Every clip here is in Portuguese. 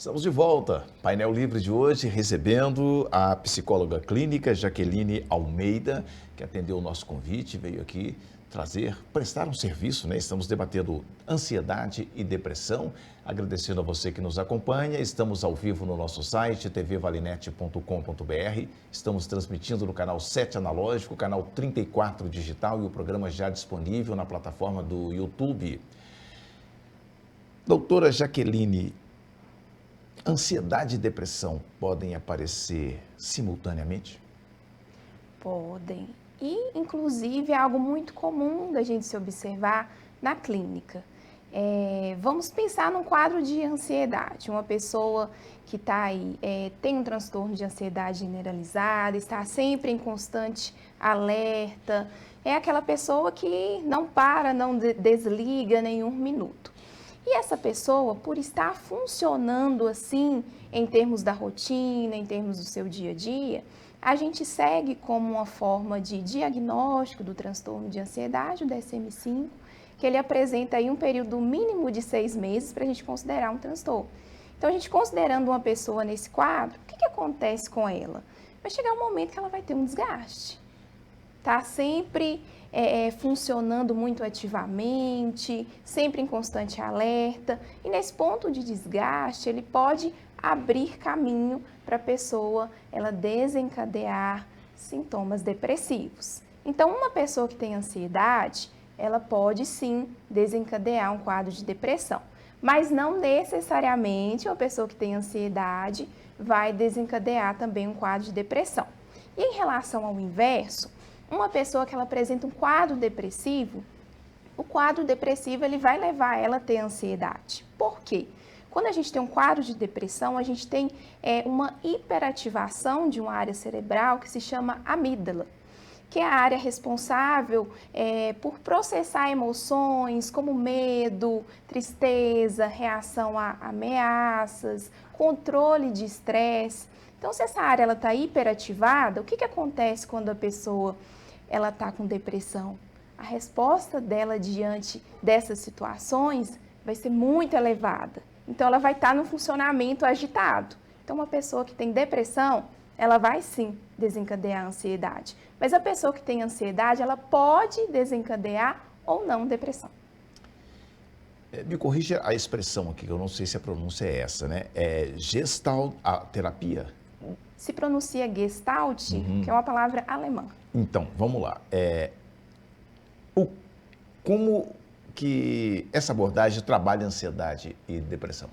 Estamos de volta. Painel Livre de hoje, recebendo a psicóloga clínica Jaqueline Almeida, que atendeu o nosso convite, veio aqui prestar um serviço, né? Estamos debatendo ansiedade e depressão. Agradecendo a você que nos acompanha. Estamos ao vivo no nosso site, tvvalinet.com.br. Estamos transmitindo no canal 7 analógico, canal 34 digital e o programa já disponível na plataforma do YouTube. Doutora Jaqueline, ansiedade e depressão podem aparecer simultaneamente? Podem. E, inclusive, é algo muito comum da gente se observar na clínica. Vamos pensar num quadro de ansiedade. Uma pessoa que está aí, tem um transtorno de ansiedade generalizada, está sempre em constante alerta. É aquela pessoa que não para, não desliga nenhum minuto. E essa pessoa, por estar funcionando assim, em termos da rotina, em termos do seu dia a dia, a gente segue como uma forma de diagnóstico do transtorno de ansiedade, o DSM-5, que ele apresenta aí um período mínimo de 6 meses para a gente considerar um transtorno. Então, a gente considerando uma pessoa nesse quadro, o que acontece com ela? Vai chegar um momento que ela vai ter um desgaste. Tá sempre funcionando muito ativamente, sempre em constante alerta. E nesse ponto de desgaste, ele pode abrir caminho para a pessoa ela desencadear sintomas depressivos. Então, uma pessoa que tem ansiedade, ela pode sim desencadear um quadro de depressão, mas não necessariamente uma pessoa que tem ansiedade vai desencadear também um quadro de depressão. E em relação ao inverso, uma pessoa que ela apresenta um quadro depressivo, o quadro depressivo ele vai levar ela a ter ansiedade. Por quê? Quando a gente tem um quadro de depressão, a gente tem uma hiperativação de uma área cerebral que se chama amígdala, que é a área responsável por processar emoções como medo, tristeza, reação a ameaças, controle de estresse. Então, se essa área está hiperativada, o que acontece quando a pessoa está com depressão? A resposta dela diante dessas situações vai ser muito elevada. Então, ela vai estar no funcionamento agitado. Então, uma pessoa que tem depressão, ela vai sim desencadear a ansiedade. Mas a pessoa que tem ansiedade, ela pode desencadear ou não depressão. Me corrija a expressão aqui, que eu não sei se a pronúncia é essa, né? É Gestalt terapia? Se pronuncia Gestalt, que é uma palavra alemã. Então, vamos lá. Como que essa abordagem trabalha ansiedade e depressão?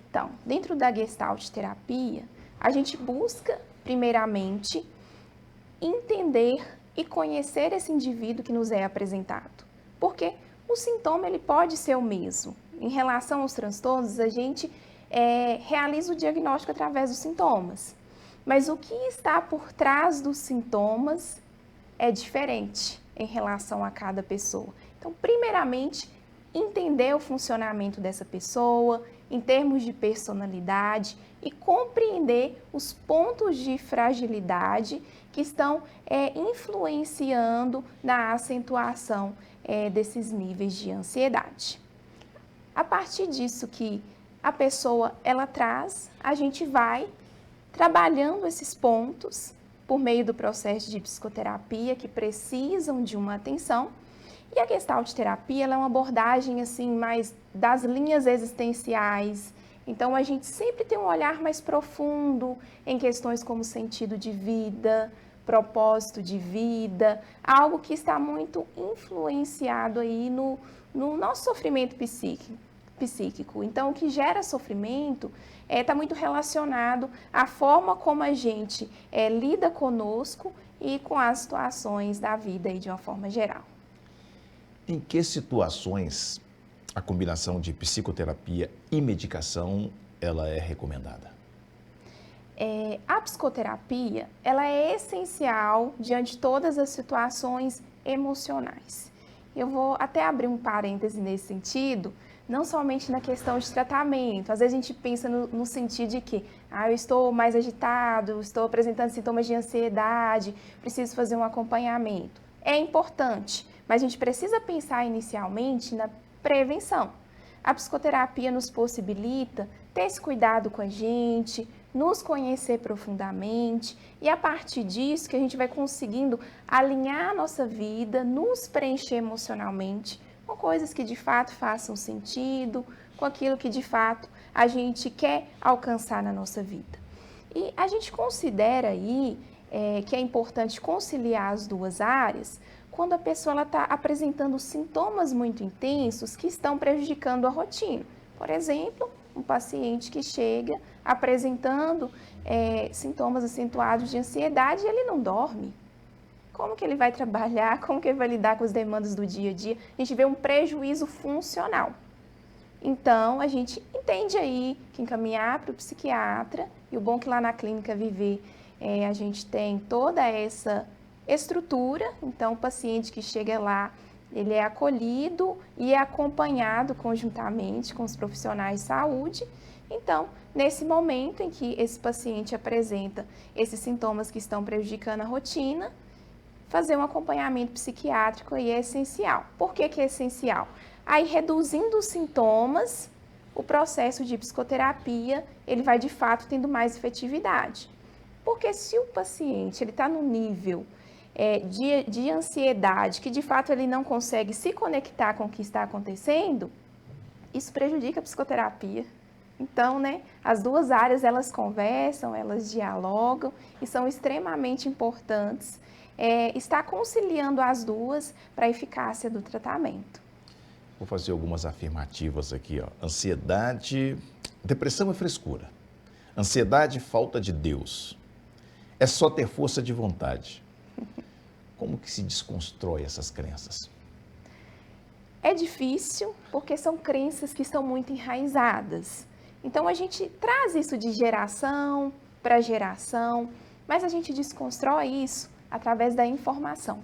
Então, dentro da Gestalt terapia, a gente busca, primeiramente, entender e conhecer esse indivíduo que nos é apresentado. Porque o sintoma ele pode ser o mesmo. Em relação aos transtornos, a gente realiza o diagnóstico através dos sintomas. Mas o que está por trás dos sintomas é diferente em relação a cada pessoa. Então, primeiramente, entender o funcionamento dessa pessoa em termos de personalidade e compreender os pontos de fragilidade que estão influenciando na acentuação desses níveis de ansiedade. A partir disso que a pessoa ela traz, a gente vai trabalhando esses pontos por meio do processo de psicoterapia que precisam de uma atenção. E a Gestalt terapia ela é uma abordagem assim mais das linhas existenciais. Então a gente sempre tem um olhar mais profundo em questões como sentido de vida, propósito de vida, algo que está muito influenciado aí no nosso sofrimento psíquico. Então, o que gera sofrimento está muito relacionado à forma como a gente lida conosco e com as situações da vida aí de uma forma geral. Em que situações a combinação de psicoterapia e medicação ela é recomendada? A psicoterapia ela é essencial diante de todas as situações emocionais. Eu vou até abrir um parêntese nesse sentido, não somente na questão de tratamento. Às vezes a gente pensa no sentido de que eu estou mais agitado, estou apresentando sintomas de ansiedade, preciso fazer um acompanhamento. É importante, mas a gente precisa pensar inicialmente na prevenção. A psicoterapia nos possibilita ter esse cuidado com a gente, nos conhecer profundamente e a partir disso que a gente vai conseguindo alinhar a nossa vida, nos preencher emocionalmente com coisas que de fato façam sentido, com aquilo que de fato a gente quer alcançar na nossa vida. E a gente considera aí que é importante conciliar as duas áreas quando a pessoa está apresentando sintomas muito intensos que estão prejudicando a rotina. Por exemplo, um paciente que chega apresentando sintomas acentuados de ansiedade e ele não dorme. Como que ele vai trabalhar? Como que ele vai lidar com as demandas do dia a dia? A gente vê um prejuízo funcional. Então, a gente entende aí que encaminhar para o psiquiatra, e o bom que lá na Clínica Viver a gente tem toda essa estrutura, então o paciente que chega lá, ele é acolhido e é acompanhado conjuntamente com os profissionais de saúde. Então, nesse momento em que esse paciente apresenta esses sintomas que estão prejudicando a rotina, fazer um acompanhamento psiquiátrico aí é essencial. Por que é essencial? Aí, reduzindo os sintomas, o processo de psicoterapia, ele vai de fato tendo mais efetividade. Porque se o paciente está no nível de ansiedade, que de fato ele não consegue se conectar com o que está acontecendo, isso prejudica a psicoterapia. Então, as duas áreas, elas conversam, elas dialogam e são extremamente importantes estar conciliando as duas para a eficácia do tratamento. Vou fazer algumas afirmativas aqui, ó. Ansiedade, depressão é frescura. Ansiedade, falta de Deus. É só ter força de vontade. Como que se desconstrói essas crenças? É difícil, porque são crenças que estão muito enraizadas. Então, a gente traz isso de geração para geração, mas a gente desconstrói isso através da informação.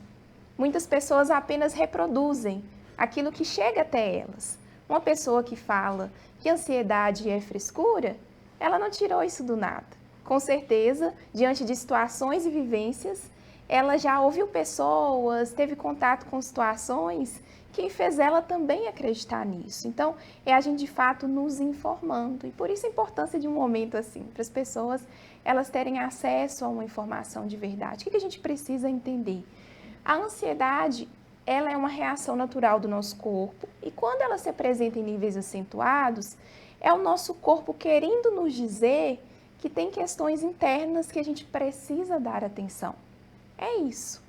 Muitas pessoas apenas reproduzem aquilo que chega até elas. Uma pessoa que fala que ansiedade é frescura, ela não tirou isso do nada. Com certeza, diante de situações e vivências, ela já ouviu pessoas, teve contato com situações que fez ela também acreditar nisso. Então, é a gente de fato nos informando. E por isso a importância de um momento assim, para as pessoas elas terem acesso a uma informação de verdade. O que a gente precisa entender? A ansiedade, ela é uma reação natural do nosso corpo e quando ela se apresenta em níveis acentuados, é o nosso corpo querendo nos dizer que tem questões internas que a gente precisa dar atenção. É isso.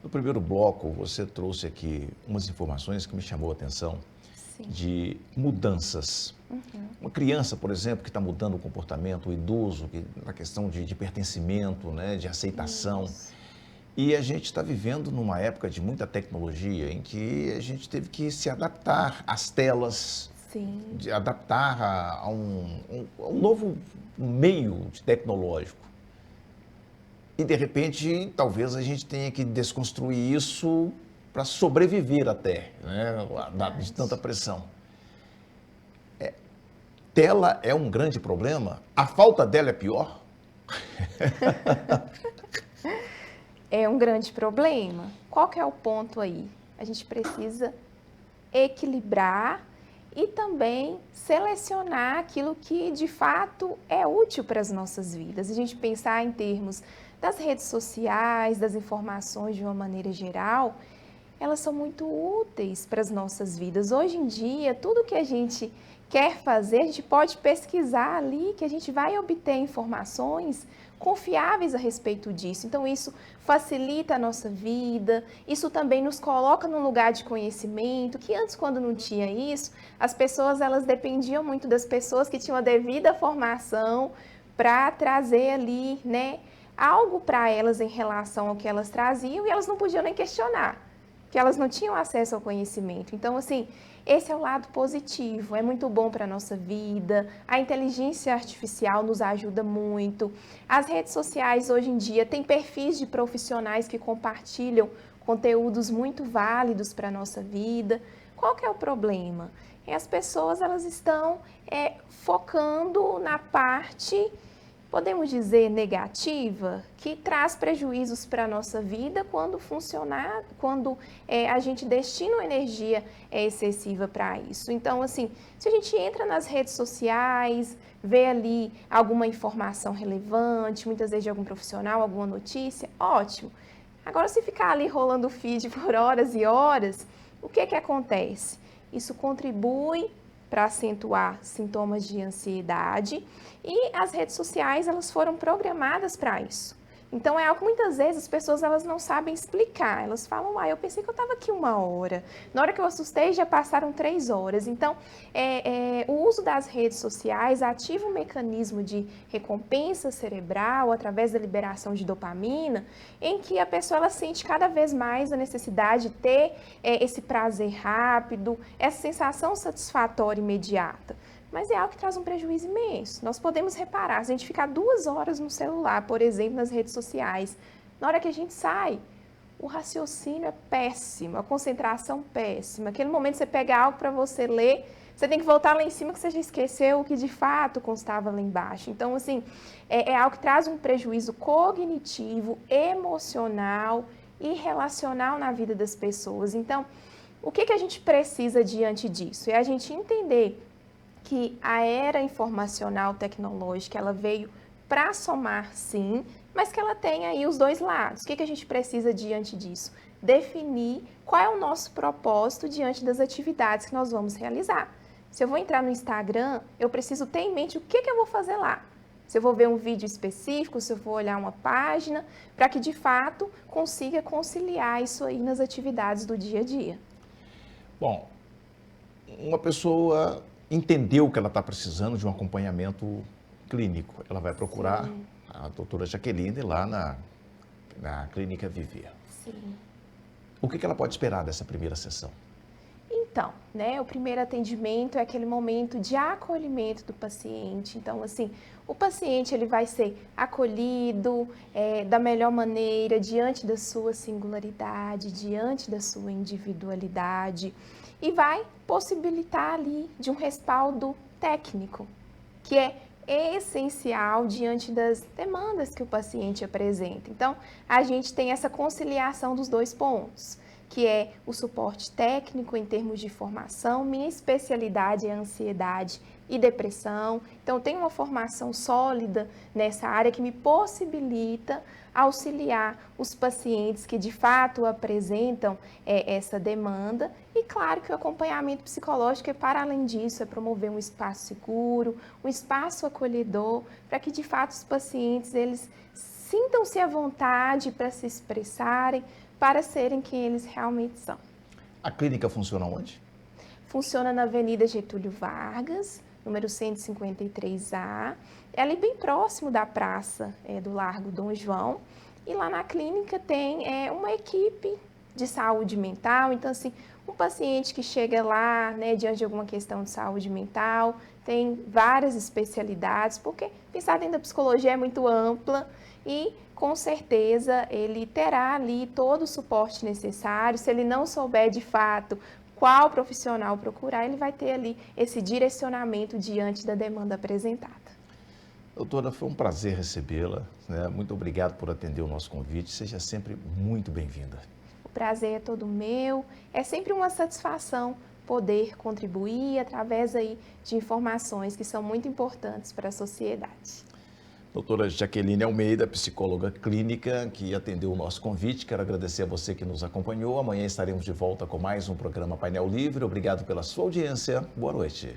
No primeiro bloco, você trouxe aqui umas informações que me chamou a atenção. Sim. De mudanças. Uma criança, por exemplo, que está mudando o comportamento, o idoso, na questão de pertencimento, de aceitação. Isso. E a gente está vivendo numa época de muita tecnologia, em que a gente teve que se adaptar às telas, sim, de adaptar a um novo meio tecnológico. E, de repente, talvez a gente tenha que desconstruir isso para sobreviver até, de tanta pressão. Tela é um grande problema? A falta dela é pior? É um grande problema. Qual que é o ponto aí? A gente precisa equilibrar e também selecionar aquilo que de fato é útil para as nossas vidas. A gente pensar em termos das redes sociais, das informações de uma maneira geral, elas são muito úteis para as nossas vidas. Hoje em dia, tudo que a gente quer fazer, a gente pode pesquisar ali, que a gente vai obter informações confiáveis a respeito disso. Então, isso facilita a nossa vida, isso também nos coloca num lugar de conhecimento, que antes, quando não tinha isso, as pessoas, elas dependiam muito das pessoas que tinham a devida formação para trazer ali, algo para elas em relação ao que elas traziam e elas não podiam nem questionar, que elas não tinham acesso ao conhecimento. Então, assim, esse é o lado positivo, é muito bom para a nossa vida, a inteligência artificial nos ajuda muito, as redes sociais hoje em dia têm perfis de profissionais que compartilham conteúdos muito válidos para a nossa vida. Qual que é o problema? As pessoas elas estão focando na parte podemos dizer, negativa, que traz prejuízos para a nossa vida quando a gente destina uma energia excessiva para isso. Então, assim, se a gente entra nas redes sociais, vê ali alguma informação relevante, muitas vezes de algum profissional, alguma notícia, ótimo. Agora, se ficar ali rolando o feed por horas e horas, o que acontece? Isso contribui para acentuar sintomas de ansiedade e as redes sociais, elas foram programadas para isso. Então, é algo que muitas vezes as pessoas elas não sabem explicar. Elas falam, eu pensei que eu estava aqui 1 hora. Na hora que eu assustei, já passaram 3 horas. Então, o uso das redes sociais ativa um mecanismo de recompensa cerebral através da liberação de dopamina, em que a pessoa ela sente cada vez mais a necessidade de ter esse prazer rápido, essa sensação satisfatória imediata. Mas é algo que traz um prejuízo imenso. Nós podemos reparar, se a gente ficar 2 horas no celular, por exemplo, nas redes sociais, na hora que a gente sai, o raciocínio é péssimo, a concentração péssima. Aquele momento que você pega algo para você ler, você tem que voltar lá em cima que você já esqueceu o que de fato constava lá embaixo. Então, assim, é algo que traz um prejuízo cognitivo, emocional e relacional na vida das pessoas. Então, o que a gente precisa diante disso? É a gente entender que a era informacional tecnológica, ela veio para somar, sim, mas que ela tem aí os dois lados. O que a gente precisa diante disso? Definir qual é o nosso propósito diante das atividades que nós vamos realizar. Se eu vou entrar no Instagram, eu preciso ter em mente o que eu vou fazer lá. Se eu vou ver um vídeo específico, se eu vou olhar uma página, para que de fato consiga conciliar isso aí nas atividades do dia a dia. Bom, uma pessoa entendeu que ela está precisando de um acompanhamento clínico. Ela vai procurar Sim. a doutora Jaqueline lá na Clínica Viver. Sim. O que ela pode esperar dessa primeira sessão? Então, o primeiro atendimento é aquele momento de acolhimento do paciente. Então, assim, o paciente ele vai ser acolhido da melhor maneira, diante da sua singularidade, diante da sua individualidade, e vai possibilitar ali de um respaldo técnico, que é essencial diante das demandas que o paciente apresenta. Então, a gente tem essa conciliação dos dois pontos, que é o suporte técnico em termos de formação. Minha especialidade é ansiedade e depressão, então tenho uma formação sólida nessa área que me possibilita auxiliar os pacientes que de fato apresentam essa demanda. E claro que o acompanhamento psicológico é para além disso, é promover um espaço seguro, um espaço acolhedor, para que de fato os pacientes eles sintam-se à vontade para se expressarem, para serem quem eles realmente são. A clínica funciona onde? Funciona na Avenida Getúlio Vargas, número 153A, é ali bem próximo da praça do Largo Dom João. E lá na clínica tem uma equipe de saúde mental. Então, assim, um paciente que chega lá, diante de alguma questão de saúde mental, tem várias especialidades, porque pensar dentro da psicologia é muito ampla e, com certeza, ele terá ali todo o suporte necessário. Se ele não souber de fato qual profissional procurar, ele vai ter ali esse direcionamento diante da demanda apresentada. Doutora, foi um prazer recebê-la, Muito obrigado por atender o nosso convite. Seja sempre muito bem-vinda. O prazer é todo meu. É sempre uma satisfação poder contribuir através aí de informações que são muito importantes para a sociedade. Doutora Jaqueline Almeida, psicóloga clínica, que atendeu o nosso convite. Quero agradecer a você que nos acompanhou. Amanhã estaremos de volta com mais um programa Painel Livre. Obrigado pela sua audiência. Boa noite.